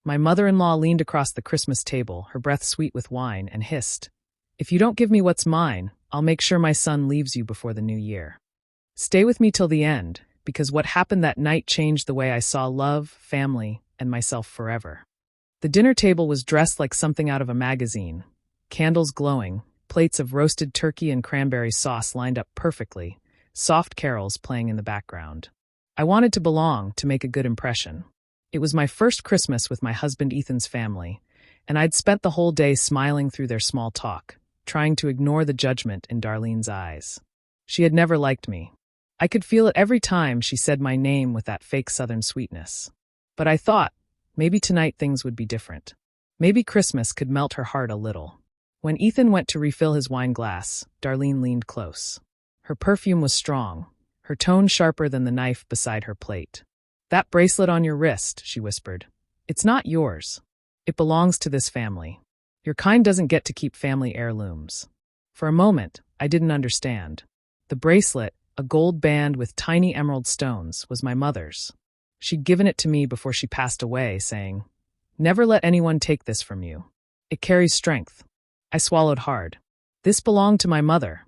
My mother-in-law leaned across the Christmas table, her breath sweet with wine, and hissed, "If you don't give me what's mine, I'll make sure my son leaves you before the new year. Stay with me till the end, because what happened that night changed the way I saw love, family, and myself forever." The dinner table was dressed like something out of a magazine. Candles glowing, plates of roasted turkey and cranberry sauce lined up perfectly, soft carols playing in the background. I wanted to belong, to make a good impression. It was my first Christmas with my husband Ethan's family, and I'd spent the whole day smiling through their small talk, trying to ignore the judgment in Darlene's eyes. She had never liked me. I could feel it every time she said my name with that fake southern sweetness. But I thought, maybe tonight things would be different. Maybe Christmas could melt her heart a little. When Ethan went to refill his wine glass, Darlene leaned close. Her perfume was strong, her tone sharper than the knife beside her plate. "That bracelet on your wrist," she whispered. "It's not yours. It belongs to this family. Your kind doesn't get to keep family heirlooms." For a moment, I didn't understand. The bracelet, a gold band with tiny emerald stones, was my mother's. She'd given it to me before she passed away, saying, "Never let anyone take this from you. It carries strength." I swallowed hard. "This belonged to my mother,"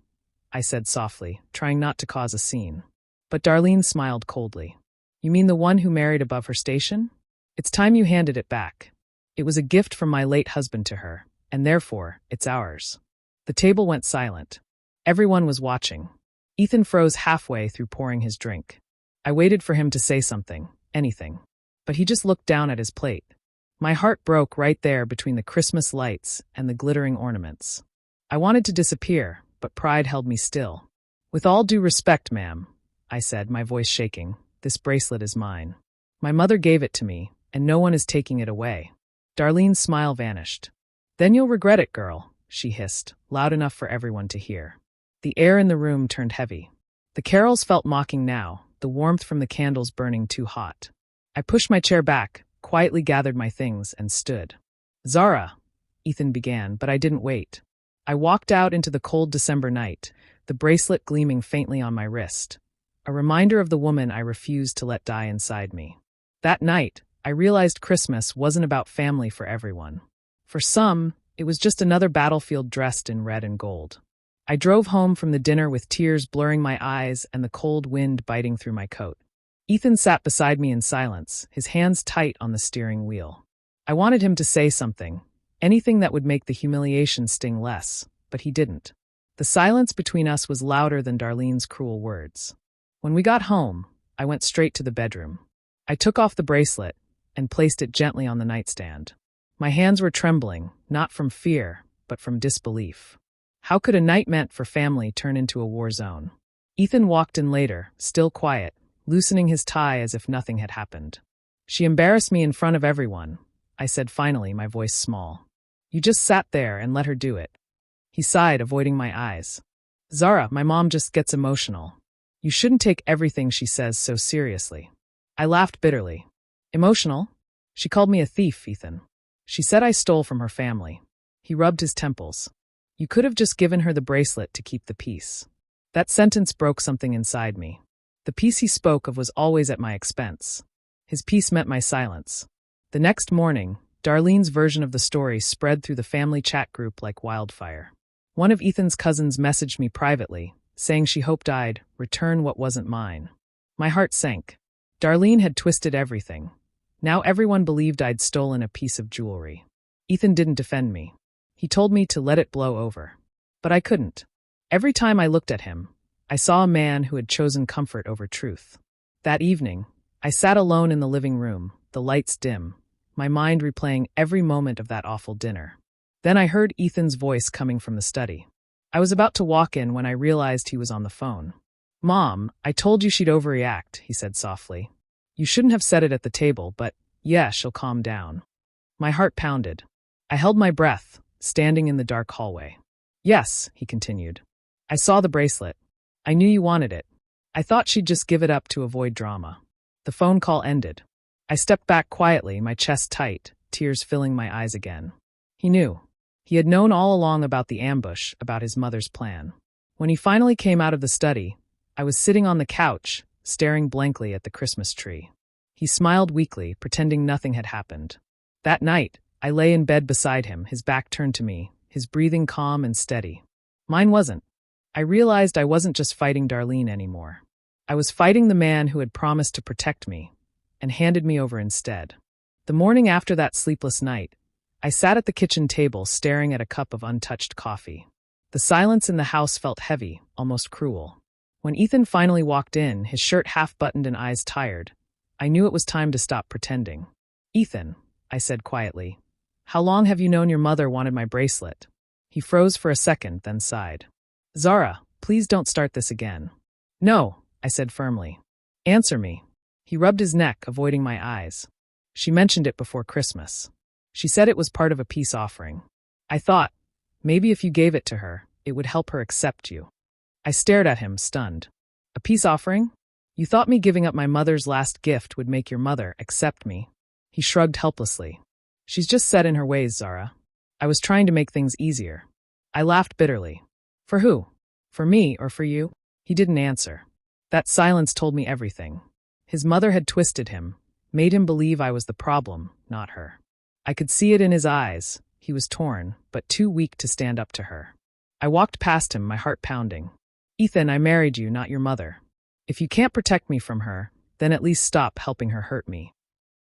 I said softly, trying not to cause a scene. But Darlene smiled coldly. "You mean the one who married above her station? It's time you handed it back. It was a gift from my late husband to her, and therefore, it's ours." The table went silent. Everyone was watching. Ethan froze halfway through pouring his drink. I waited for him to say something, anything. But he just looked down at his plate. My heart broke right there between the Christmas lights and the glittering ornaments. I wanted to disappear, but pride held me still. "With all due respect, ma'am," I said, my voice shaking, "this bracelet is mine. My mother gave it to me, and no one is taking it away." Darlene's smile vanished. "Then you'll regret it, girl," she hissed, loud enough for everyone to hear. The air in the room turned heavy. The carols felt mocking now, the warmth from the candles burning too hot. I pushed my chair back, quietly gathered my things, and stood. "Zara," Ethan began, but I didn't wait. I walked out into the cold December night, the bracelet gleaming faintly on my wrist, a reminder of the woman I refused to let die inside me. That night, I realized Christmas wasn't about family for everyone. For some, it was just another battlefield dressed in red and gold. I drove home from the dinner with tears blurring my eyes and the cold wind biting through my coat. Ethan sat beside me in silence, his hands tight on the steering wheel. I wanted him to say something, anything that would make the humiliation sting less, but he didn't. The silence between us was louder than Darlene's cruel words. When we got home, I went straight to the bedroom. I took off the bracelet and placed it gently on the nightstand. My hands were trembling, not from fear, but from disbelief. How could a night meant for family turn into a war zone? Ethan walked in later, still quiet, loosening his tie as if nothing had happened. "She embarrassed me in front of everyone," I said finally, my voice small. "You just sat there and let her do it." He sighed, avoiding my eyes. "Zara, my mom just gets emotional. You shouldn't take everything she says so seriously." I laughed bitterly. "Emotional? She called me a thief, Ethan. She said I stole from her family." He rubbed his temples. "You could have just given her the bracelet to keep the peace." That sentence broke something inside me. The peace he spoke of was always at my expense. His peace meant my silence. The next morning, Darlene's version of the story spread through the family chat group like wildfire. One of Ethan's cousins messaged me privately, saying she hoped I'd return what wasn't mine. My heart sank. Darlene had twisted everything. Now everyone believed I'd stolen a piece of jewelry. Ethan didn't defend me. He told me to let it blow over. But I couldn't. Every time I looked at him, I saw a man who had chosen comfort over truth. That evening, I sat alone in the living room, the lights dim, my mind replaying every moment of that awful dinner. Then I heard Ethan's voice coming from the study. I was about to walk in when I realized he was on the phone. "Mom, I told you she'd overreact," he said softly. "You shouldn't have said it at the table, but yeah, she'll calm down." My heart pounded. I held my breath, standing in the dark hallway. "Yes," he continued. "I saw the bracelet. I knew you wanted it. I thought she'd just give it up to avoid drama." The phone call ended. I stepped back quietly, my chest tight, tears filling my eyes again. He knew. He had known all along about the ambush, about his mother's plan. When he finally came out of the study, I was sitting on the couch, staring blankly at the Christmas tree. He smiled weakly, pretending nothing had happened. That night, I lay in bed beside him, his back turned to me, his breathing calm and steady. Mine wasn't. I realized I wasn't just fighting Darlene anymore. I was fighting the man who had promised to protect me, and handed me over instead. The morning after that sleepless night, I sat at the kitchen table staring at a cup of untouched coffee. The silence in the house felt heavy, almost cruel. When Ethan finally walked in, his shirt half-buttoned and eyes tired, I knew it was time to stop pretending. "Ethan," I said quietly, "how long have you known your mother wanted my bracelet?" He froze for a second, then sighed. "Zara, please don't start this again." "No," I said firmly. "Answer me." He rubbed his neck, avoiding my eyes. "She mentioned it before Christmas. She said it was part of a peace offering. I thought, maybe if you gave it to her, it would help her accept you." I stared at him, stunned. "A peace offering? You thought me giving up my mother's last gift would make your mother accept me?" He shrugged helplessly. "She's just set in her ways, Zara. I was trying to make things easier." I laughed bitterly. "For who? For me or for you?" He didn't answer. That silence told me everything. His mother had twisted him, made him believe I was the problem, not her. I could see it in his eyes. He was torn, but too weak to stand up to her. I walked past him, my heart pounding. "Ethan, I married you, not your mother. If you can't protect me from her, then at least stop helping her hurt me."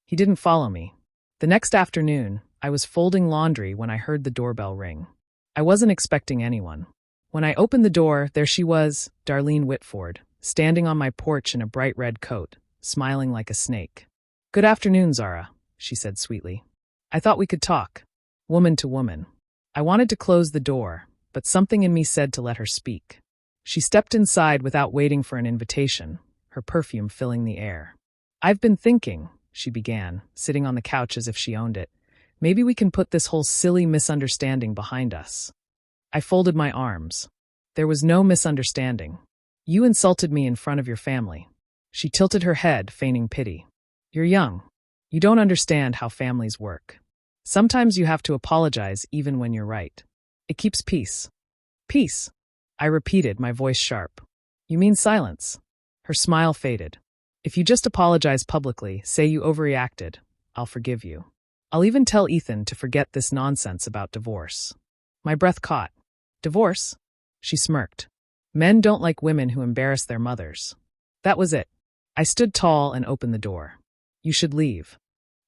He didn't follow me. The next afternoon, I was folding laundry when I heard the doorbell ring. I wasn't expecting anyone. When I opened the door, there she was, Darlene Whitford, standing on my porch in a bright red coat, smiling like a snake. "Good afternoon, Zara," she said sweetly. "I thought we could talk, woman to woman." I wanted to close the door, but something in me said to let her speak. She stepped inside without waiting for an invitation, her perfume filling the air. "I've been thinking," she began, sitting on the couch as if she owned it. "Maybe we can put this whole silly misunderstanding behind us." I folded my arms. "There was no misunderstanding. You insulted me in front of your family." She tilted her head, feigning pity. "You're young. You don't understand how families work. Sometimes you have to apologize even when you're right. It keeps peace." "Peace?" I repeated, my voice sharp. "You mean silence?" Her smile faded. "If you just apologize publicly, say you overreacted, I'll forgive you. I'll even tell Ethan to forget this nonsense about divorce." My breath caught. "Divorce?" She smirked. "Men don't like women who embarrass their mothers." That was it. I stood tall and opened the door. "You should leave."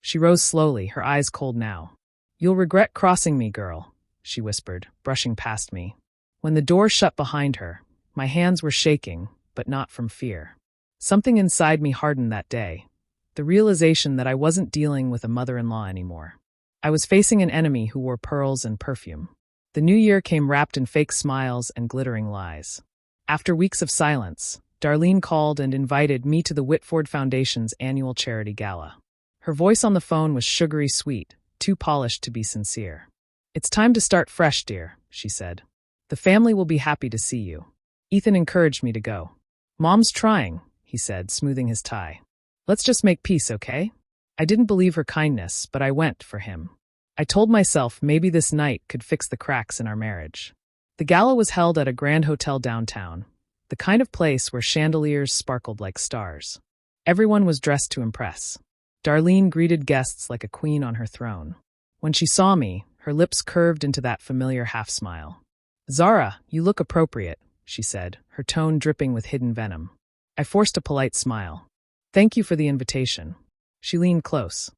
She rose slowly, her eyes cold now. "You'll regret crossing me, girl," she whispered, brushing past me. When the door shut behind her, my hands were shaking, but not from fear. Something inside me hardened that day. The realization that I wasn't dealing with a mother-in-law anymore. I was facing an enemy who wore pearls and perfume. The new year came wrapped in fake smiles and glittering lies. After weeks of silence, Darlene called and invited me to the Whitford Foundation's annual charity gala. Her voice on the phone was sugary sweet, too polished to be sincere. "It's time to start fresh, dear," she said. "The family will be happy to see you." Ethan encouraged me to go. "Mom's trying," he said, smoothing his tie. "Let's just make peace, okay?" I didn't believe her kindness, but I went for him. I told myself maybe this night could fix the cracks in our marriage. The gala was held at a grand hotel downtown, the kind of place where chandeliers sparkled like stars. Everyone was dressed to impress. Darlene greeted guests like a queen on her throne. When she saw me, her lips curved into that familiar half-smile. "Zara, you look appropriate," she said, her tone dripping with hidden venom. I forced a polite smile. "Thank you for the invitation." She leaned close.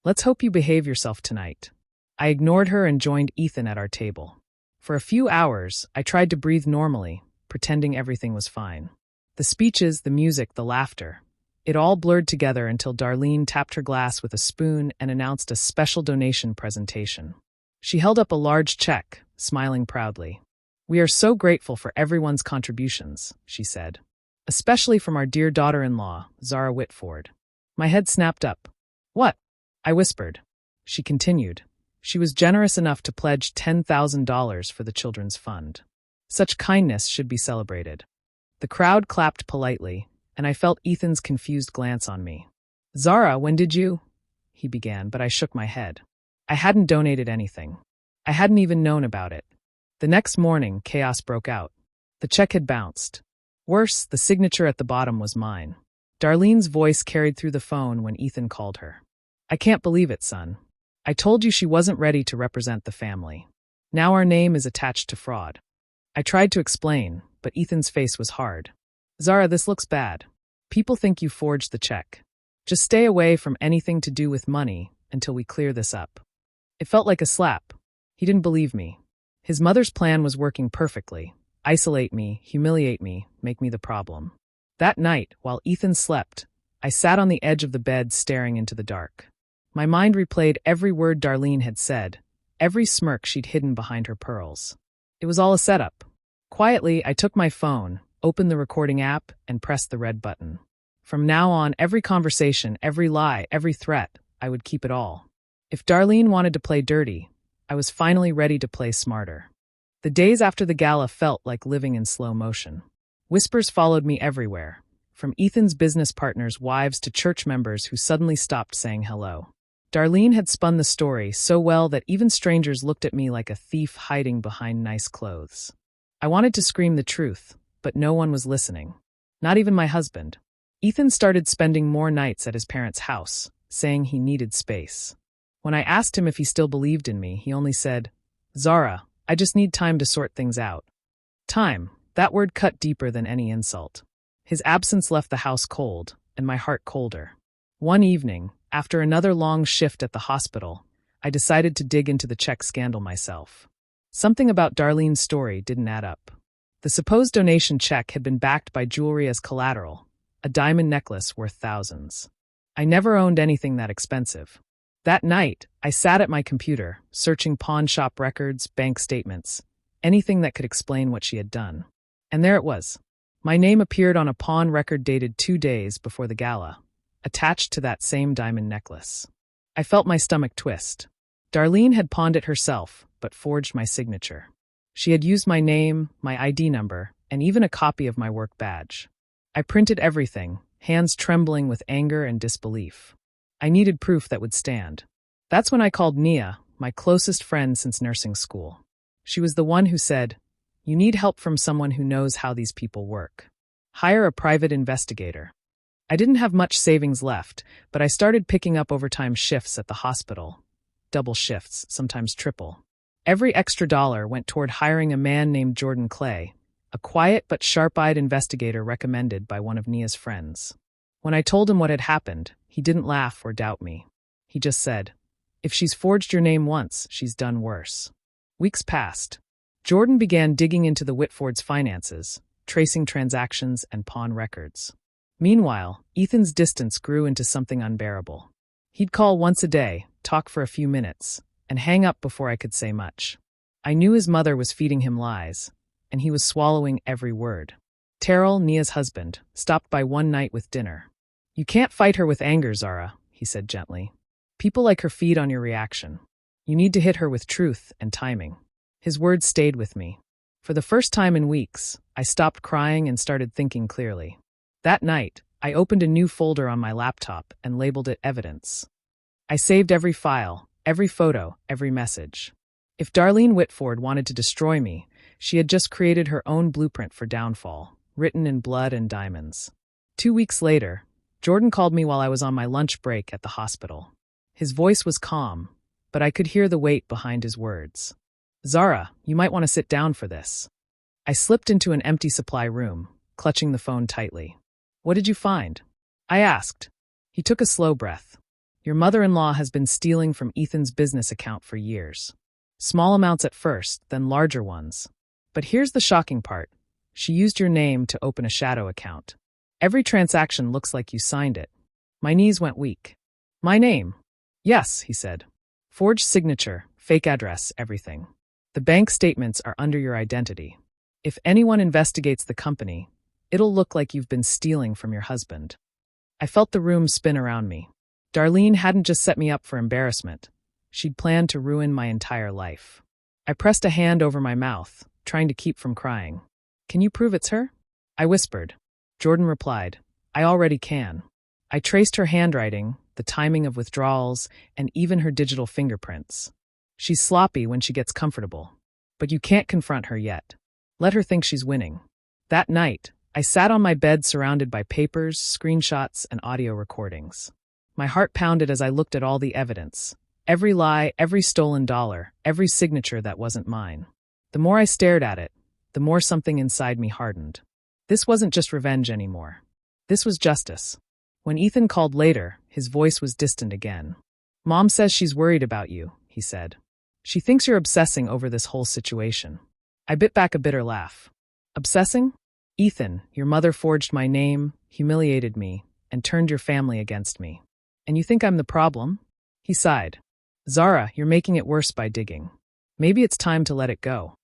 "Let's hope you behave yourself tonight." I ignored her and joined Ethan at our table. For a few hours, I tried to breathe normally, pretending everything was fine. The speeches, the music, the laughter. It all blurred together until Darlene tapped her glass with a spoon and announced a special donation presentation. She held up a large check, smiling proudly. "We are so grateful for everyone's contributions," she said. "Especially from our dear daughter-in-law, Zara Whitford." My head snapped up. "What?" I whispered. She continued. She was generous enough to pledge $10,000 for the Children's Fund. Such kindness should be celebrated. The crowd clapped politely, and I felt Ethan's confused glance on me. "Zara, when did you?" he began, but I shook my head. I hadn't donated anything. I hadn't even known about it. The next morning, chaos broke out. The check had bounced. Worse, the signature at the bottom was mine. Darlene's voice carried through the phone when Ethan called her. "I can't believe it, son. I told you she wasn't ready to represent the family. Now our name is attached to fraud. I tried to explain, but Ethan's face was hard. Zara, this looks bad. People think you forged the check. Just stay away from anything to do with money until we clear this up. It felt like a slap. He didn't believe me. His mother's plan was working perfectly. Isolate me, humiliate me, make me the problem. That night, while Ethan slept, I sat on the edge of the bed staring into the dark. My mind replayed every word Darlene had said, every smirk she'd hidden behind her pearls. It was all a setup. Quietly, I took my phone, opened the recording app, and pressed the red button. From now on, every conversation, every lie, every threat, I would keep it all. If Darlene wanted to play dirty, I was finally ready to play smarter. The days after the gala felt like living in slow motion. Whispers followed me everywhere, from Ethan's business partners' wives to church members who suddenly stopped saying hello. Darlene had spun the story so well that even strangers looked at me like a thief hiding behind nice clothes. I wanted to scream the truth, but no one was listening. Not even my husband. Ethan started spending more nights at his parents' house, saying he needed space. When I asked him if he still believed in me, he only said, "Zara, I just need time to sort things out." Time, that word cut deeper than any insult. His absence left the house cold, and my heart colder. One evening, after another long shift at the hospital, I decided to dig into the check scandal myself. Something about Darlene's story didn't add up. The supposed donation check had been backed by jewelry as collateral, a diamond necklace worth thousands. I never owned anything that expensive. That night, I sat at my computer, searching pawn shop records, bank statements, anything that could explain what she had done. And there it was. My name appeared on a pawn record dated 2 days before the gala, attached to that same diamond necklace. I felt my stomach twist. Darlene had pawned it herself, but forged my signature. She had used my name, my ID number, and even a copy of my work badge. I printed everything, hands trembling with anger and disbelief. I needed proof that would stand. That's when I called Nia, my closest friend since nursing school. She was the one who said, "You need help from someone who knows how these people work. Hire a private investigator." I didn't have much savings left, but I started picking up overtime shifts at the hospital. Double shifts, sometimes triple. Every extra dollar went toward hiring a man named Jordan Clay, a quiet but sharp-eyed investigator recommended by one of Nia's friends. When I told him what had happened, he didn't laugh or doubt me. He just said, "If she's forged your name once, she's done worse." Weeks passed. Jordan began digging into the Whitfords' finances, tracing transactions and pawn records. Meanwhile, Ethan's distance grew into something unbearable. He'd call once a day, talk for a few minutes, and hang up before I could say much. I knew his mother was feeding him lies, and he was swallowing every word. Terrell, Nia's husband, stopped by one night with dinner. "You can't fight her with anger, Zara," he said gently. "People like her feed on your reaction. You need to hit her with truth and timing." His words stayed with me. For the first time in weeks, I stopped crying and started thinking clearly. That night, I opened a new folder on my laptop and labeled it Evidence. I saved every file, every photo, every message. If Darlene Whitford wanted to destroy me, she had just created her own blueprint for downfall, written in blood and diamonds. 2 weeks later, Jordan called me while I was on my lunch break at the hospital. His voice was calm, but I could hear the weight behind his words. "Zara, you might want to sit down for this." I slipped into an empty supply room, clutching the phone tightly. "What did you find?" I asked. He took a slow breath. "Your mother-in-law has been stealing from Ethan's business account for years. Small amounts at first, then larger ones. But here's the shocking part. She used your name to open a shadow account. Every transaction looks like you signed it." My knees went weak. "My name?" "Yes," he said. "Forged signature, fake address, everything. The bank statements are under your identity. If anyone investigates the company, it'll look like you've been stealing from your husband." I felt the room spin around me. Darlene hadn't just set me up for embarrassment. She'd planned to ruin my entire life. I pressed a hand over my mouth, trying to keep from crying. "Can you prove it's her?" I whispered. Jordan replied, "I already can." I traced her handwriting, the timing of withdrawals, and even her digital fingerprints. She's sloppy when she gets comfortable. But you can't confront her yet. Let her think she's winning. That night, I sat on my bed surrounded by papers, screenshots, and audio recordings. My heart pounded as I looked at all the evidence, Every lie, every stolen dollar, every signature that wasn't mine. The more I stared at it, the more something inside me hardened. This wasn't just revenge anymore. This was justice. When Ethan called later, his voice was distant again. "Mom says she's worried about you," he said. "She thinks you're obsessing over this whole situation." I bit back a bitter laugh. "Obsessing? Ethan, your mother forged my name, humiliated me, and turned your family against me. And you think I'm the problem?" He sighed. "Zara, you're making it worse by digging. Maybe it's time to let it go."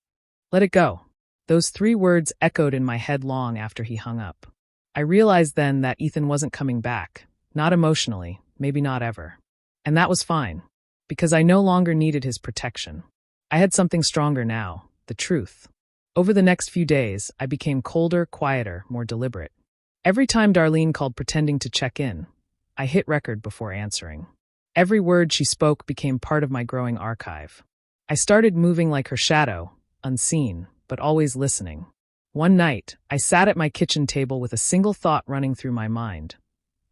Let it go. Those 3 words echoed in my head long after he hung up. I realized then that Ethan wasn't coming back, not emotionally, maybe not ever. And that was fine, because I no longer needed his protection. I had something stronger now, the truth. Over the next few days, I became colder, quieter, more deliberate. Every time Darlene called pretending to check in, I hit record before answering. Every word she spoke became part of my growing archive. I started moving like her shadow, unseen, but always listening. One night, I sat at my kitchen table with a single thought running through my mind.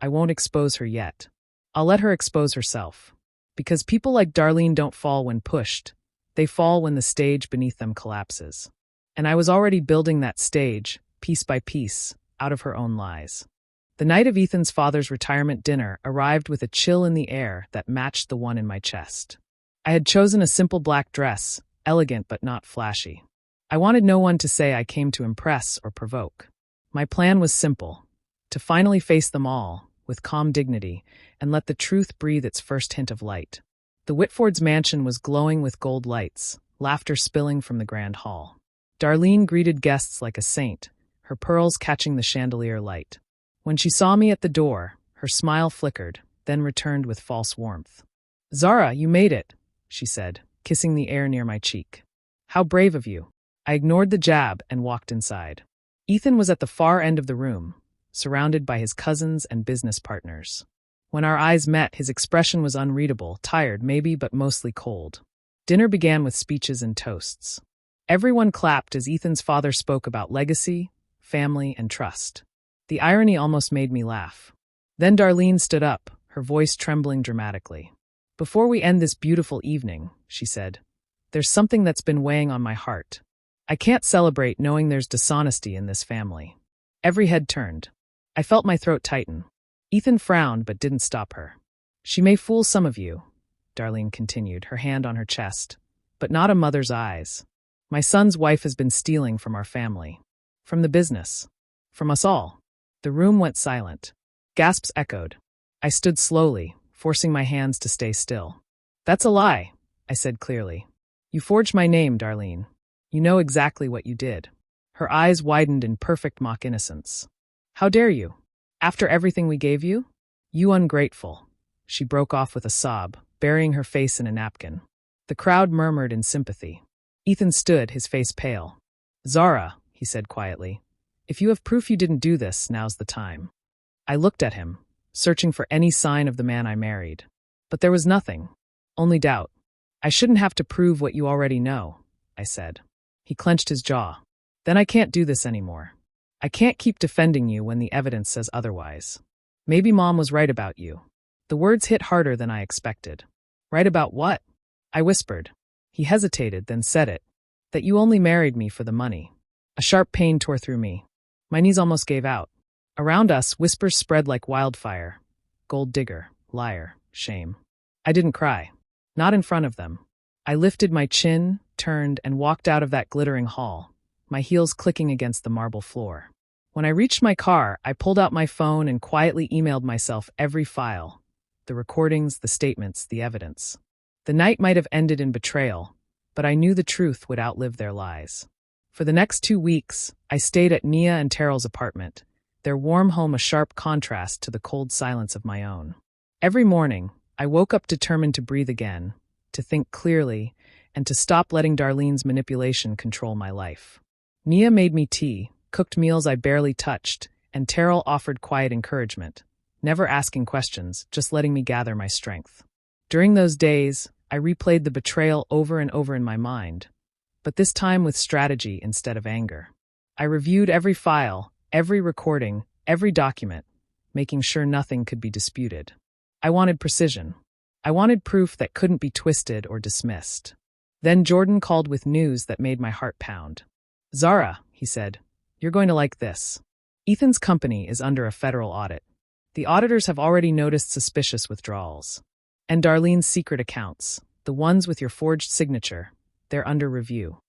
I won't expose her yet. I'll let her expose herself. Because people like Darlene don't fall when pushed. They fall when the stage beneath them collapses. And I was already building that stage, piece by piece, out of her own lies. The night of Ethan's father's retirement dinner arrived with a chill in the air that matched the one in my chest. I had chosen a simple black dress, elegant but not flashy. I wanted no one to say I came to impress or provoke. My plan was simple: to finally face them all, with calm dignity, and let the truth breathe its first hint of light. The Whitfords' mansion was glowing with gold lights, laughter spilling from the grand hall. Darlene greeted guests like a saint, her pearls catching the chandelier light. When she saw me at the door, her smile flickered, then returned with false warmth. "Zara, you made it," she said, kissing the air near my cheek. "How brave of you." I ignored the jab and walked inside. Ethan was at the far end of the room, surrounded by his cousins and business partners. When our eyes met, his expression was unreadable, tired maybe, but mostly cold. Dinner began with speeches and toasts. Everyone clapped as Ethan's father spoke about legacy, family, and trust. The irony almost made me laugh. Then Darlene stood up, her voice trembling dramatically. "Before we end this beautiful evening," she said, "there's something that's been weighing on my heart. I can't celebrate knowing there's dishonesty in this family." Every head turned. I felt my throat tighten. Ethan frowned but didn't stop her. "She may fool some of you," Darlene continued, her hand on her chest, "but not a mother's eyes. My son's wife has been stealing from our family. From the business. From us all." The room went silent. Gasps echoed. I stood slowly, forcing my hands to stay still. "That's a lie," I said clearly. "You forged my name, Darlene. You know exactly what you did." Her eyes widened in perfect mock innocence. "How dare you? After everything we gave you? You ungrateful." She broke off with a sob, burying her face in a napkin. The crowd murmured in sympathy. Ethan stood, his face pale. "Zara," he said quietly, "if you have proof you didn't do this, now's the time." I looked at him, searching for any sign of the man I married. But there was nothing. Only doubt. "I shouldn't have to prove what you already know," I said. He clenched his jaw. "Then I can't do this anymore. I can't keep defending you when the evidence says otherwise. Maybe Mom was right about you." The words hit harder than I expected. "Right about what?" I whispered. He hesitated, then said it. "That you only married me for the money." A sharp pain tore through me. My knees almost gave out. Around us, whispers spread like wildfire. Gold digger, liar, shame. I didn't cry. Not in front of them. I lifted my chin, turned, and walked out of that glittering hall, my heels clicking against the marble floor. When I reached my car, I pulled out my phone and quietly emailed myself every file. The recordings, the statements, the evidence. The night might have ended in betrayal, but I knew the truth would outlive their lies. For the next 2 weeks, I stayed at Nia and Terrell's apartment, their warm home a sharp contrast to the cold silence of my own. Every morning, I woke up determined to breathe again, to think clearly, and to stop letting Darlene's manipulation control my life. Nia made me tea, cooked meals I barely touched, and Terrell offered quiet encouragement, never asking questions, just letting me gather my strength. During those days, I replayed the betrayal over and over in my mind, but this time with strategy instead of anger. I reviewed every file, every recording, every document, making sure nothing could be disputed. I wanted precision. I wanted proof that couldn't be twisted or dismissed. Then Jordan called with news that made my heart pound. "Zara," he said, "you're going to like this. Ethan's company is under a federal audit. The auditors have already noticed suspicious withdrawals. And Darlene's secret accounts, the ones with your forged signature, they're under review."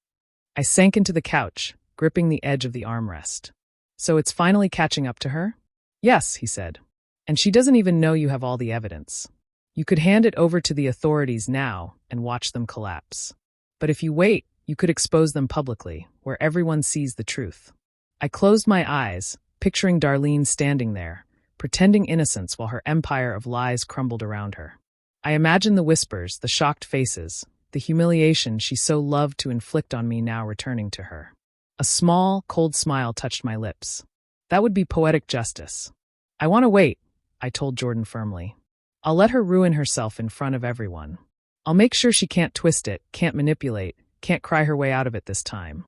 I sank into the couch, gripping the edge of the armrest. "So it's finally catching up to her?" "Yes," he said. "And she doesn't even know you have all the evidence. You could hand it over to the authorities now and watch them collapse. But if you wait, you could expose them publicly, where everyone sees the truth." I closed my eyes, picturing Darlene standing there, pretending innocence while her empire of lies crumbled around her. I imagined the whispers, the shocked faces, the humiliation she so loved to inflict on me now returning to her. A small, cold smile touched my lips. That would be poetic justice. "I want to wait," I told Jordan firmly. "I'll let her ruin herself in front of everyone. I'll make sure she can't twist it, can't manipulate, can't cry her way out of it this time."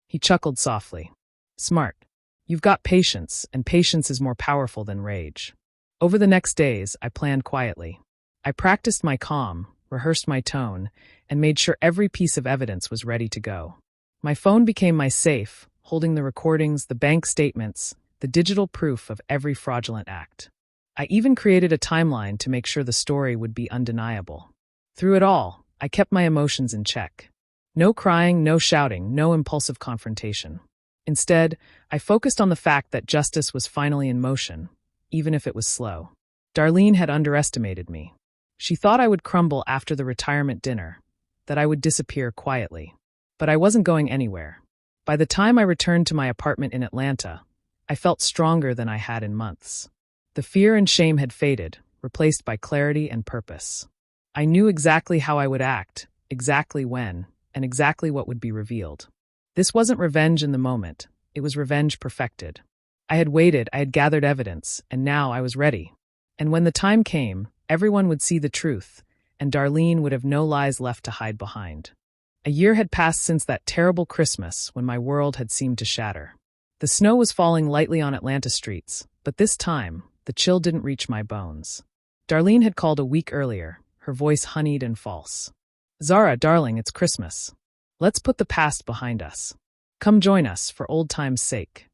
He chuckled softly. "Smart. You've got patience, and patience is more powerful than rage." Over the next days, I planned quietly. I practiced my calm, rehearsed my tone, and made sure every piece of evidence was ready to go. My phone became my safe, holding the recordings, the bank statements, the digital proof of every fraudulent act. I even created a timeline to make sure the story would be undeniable. Through it all, I kept my emotions in check. No crying, no shouting, no impulsive confrontation. Instead, I focused on the fact that justice was finally in motion, even if it was slow. Darlene had underestimated me. She thought I would crumble after the retirement dinner, that I would disappear quietly. But I wasn't going anywhere. By the time I returned to my apartment in Atlanta, I felt stronger than I had in months. The fear and shame had faded, replaced by clarity and purpose. I knew exactly how I would act, exactly when, and exactly what would be revealed. This wasn't revenge in the moment, it was revenge perfected. I had waited, I had gathered evidence, and now I was ready. And when the time came, everyone would see the truth, and Darlene would have no lies left to hide behind. A year had passed since that terrible Christmas when my world had seemed to shatter. The snow was falling lightly on Atlanta streets, but this time, the chill didn't reach my bones. Darlene had called a week earlier, her voice honeyed and false. "Zara, darling, it's Christmas. Let's put the past behind us. Come join us for old time's sake."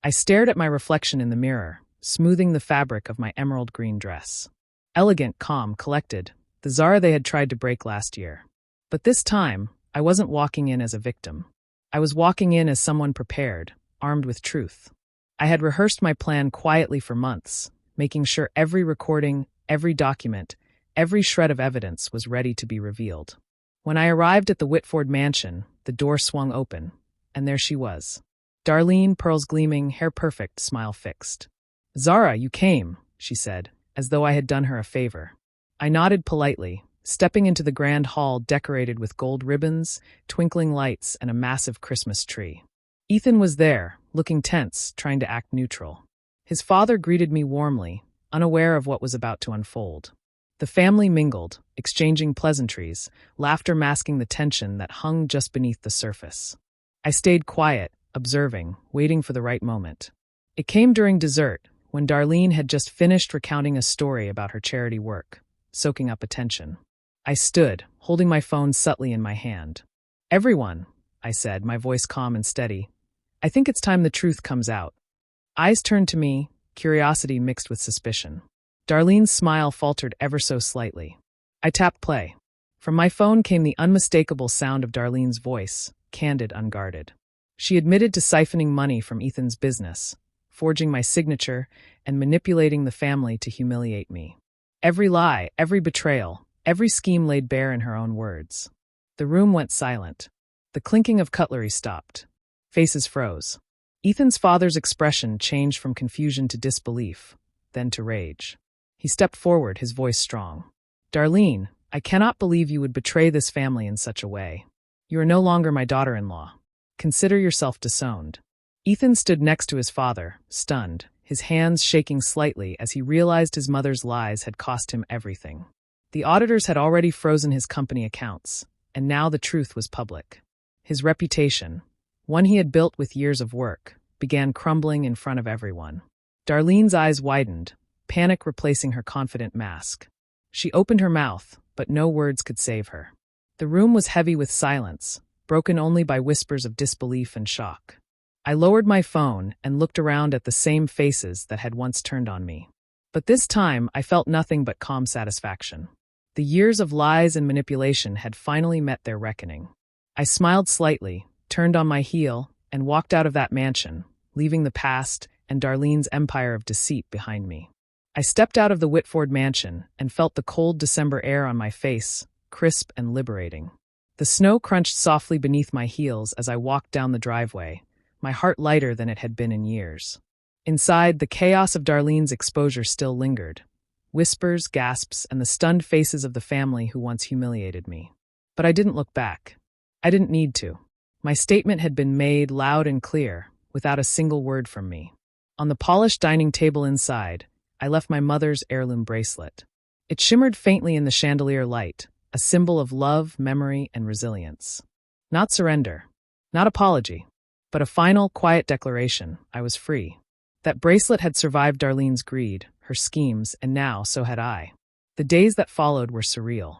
I stared at my reflection in the mirror, smoothing the fabric of my emerald green dress. Elegant, calm, collected, the Zara they had tried to break last year. But this time, I wasn't walking in as a victim. I was walking in as someone prepared, armed with truth. I had rehearsed my plan quietly for months, making sure every recording, every document, every shred of evidence was ready to be revealed. When I arrived at the Whitford mansion, the door swung open, and there she was. Darlene, pearls gleaming, hair perfect, smile fixed. "Zara, you came," she said, as though I had done her a favor. I nodded politely, stepping into the grand hall decorated with gold ribbons, twinkling lights, and a massive Christmas tree. Ethan was there, looking tense, trying to act neutral. His father greeted me warmly, unaware of what was about to unfold. The family mingled, exchanging pleasantries, laughter masking the tension that hung just beneath the surface. I stayed quiet, observing, waiting for the right moment. It came during dessert, when Darlene had just finished recounting a story about her charity work, soaking up attention. I stood, holding my phone subtly in my hand. "Everyone," I said, my voice calm and steady, "I think it's time the truth comes out." Eyes turned to me, curiosity mixed with suspicion. Darlene's smile faltered ever so slightly. I tapped play. From my phone came the unmistakable sound of Darlene's voice, candid, unguarded. She admitted to siphoning money from Ethan's business, forging my signature, and manipulating the family to humiliate me. Every lie, every betrayal, every scheme laid bare in her own words. The room went silent. The clinking of cutlery stopped. Faces froze. Ethan's father's expression changed from confusion to disbelief, then to rage. He stepped forward, his voice strong. "Darlene, I cannot believe you would betray this family in such a way. You are no longer my daughter-in-law. Consider yourself disowned." Ethan stood next to his father, stunned, his hands shaking slightly as he realized his mother's lies had cost him everything. The auditors had already frozen his company accounts, and now the truth was public. His reputation, one he had built with years of work, began crumbling in front of everyone. Darlene's eyes widened, panic replacing her confident mask. She opened her mouth, but no words could save her. The room was heavy with silence, broken only by whispers of disbelief and shock. I lowered my phone and looked around at the same faces that had once turned on me. But this time, I felt nothing but calm satisfaction. The years of lies and manipulation had finally met their reckoning. I smiled slightly, turned on my heel, and walked out of that mansion, leaving the past and Darlene's empire of deceit behind me. I stepped out of the Whitford mansion and felt the cold December air on my face, crisp and liberating. The snow crunched softly beneath my heels as I walked down the driveway, my heart lighter than it had been in years. Inside, the chaos of Darlene's exposure still lingered. Whispers, gasps, and the stunned faces of the family who once humiliated me. But I didn't look back. I didn't need to. My statement had been made loud and clear, without a single word from me. On the polished dining table inside, I left my mother's heirloom bracelet. It shimmered faintly in the chandelier light, a symbol of love, memory, and resilience. Not surrender, not apology, but a final, quiet declaration: I was free. That bracelet had survived Darlene's greed, her schemes, and now so had I. The days that followed were surreal.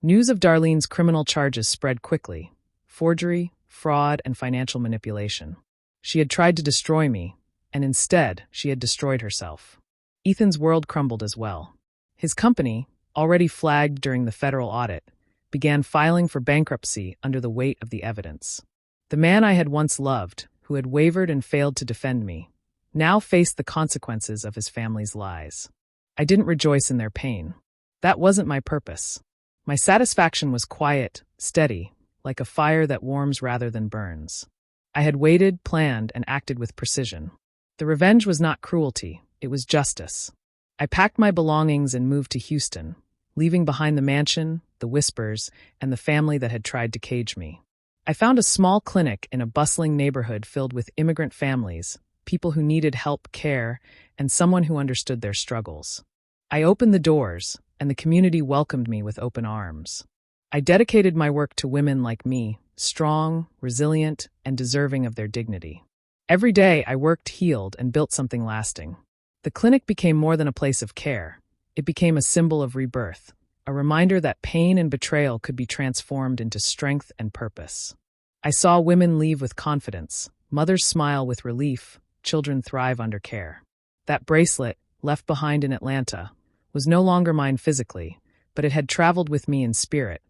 News of Darlene's criminal charges spread quickly: forgery, fraud, and financial manipulation. She had tried to destroy me, and instead, she had destroyed herself. Ethan's world crumbled as well. His company, already flagged during the federal audit, began filing for bankruptcy under the weight of the evidence. The man I had once loved, who had wavered and failed to defend me, now faced the consequences of his family's lies. I didn't rejoice in their pain. That wasn't my purpose. My satisfaction was quiet, steady, like a fire that warms rather than burns. I had waited, planned, and acted with precision. The revenge was not cruelty, it was justice. I packed my belongings and moved to Houston, leaving behind the mansion, the whispers, and the family that had tried to cage me. I found a small clinic in a bustling neighborhood filled with immigrant families, people who needed help, care, and someone who understood their struggles. I opened the doors, and the community welcomed me with open arms. I dedicated my work to women like me, strong, resilient, and deserving of their dignity. Every day I worked, healed, and built something lasting. The clinic became more than a place of care. It became a symbol of rebirth, a reminder that pain and betrayal could be transformed into strength and purpose. I saw women leave with confidence, mothers smile with relief, children thrive under care. That bracelet, left behind in Atlanta, was no longer mine physically, but it had traveled with me in spirit,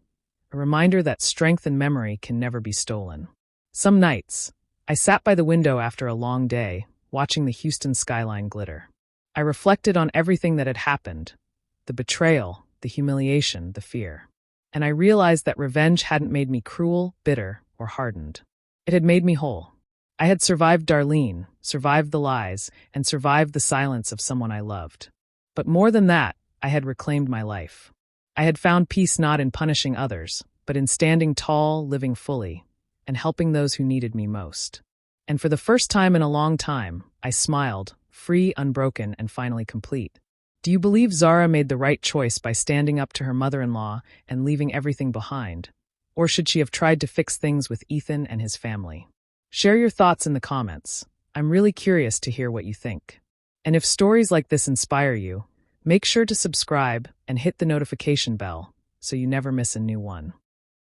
a reminder that strength and memory can never be stolen. Some nights, I sat by the window after a long day, watching the Houston skyline glitter. I reflected on everything that had happened, the betrayal, the humiliation, the fear. And I realized that revenge hadn't made me cruel, bitter, or hardened. It had made me whole. I had survived Darlene, survived the lies, and survived the silence of someone I loved. But more than that, I had reclaimed my life. I had found peace not in punishing others, but in standing tall, living fully, and helping those who needed me most. And for the first time in a long time, I smiled, free, unbroken, and finally complete. Do you believe Zara made the right choice by standing up to her mother-in-law and leaving everything behind? Or should she have tried to fix things with Ethan and his family? Share your thoughts in the comments. I'm really curious to hear what you think. And if stories like this inspire you, make sure to subscribe and hit the notification bell so you never miss a new one.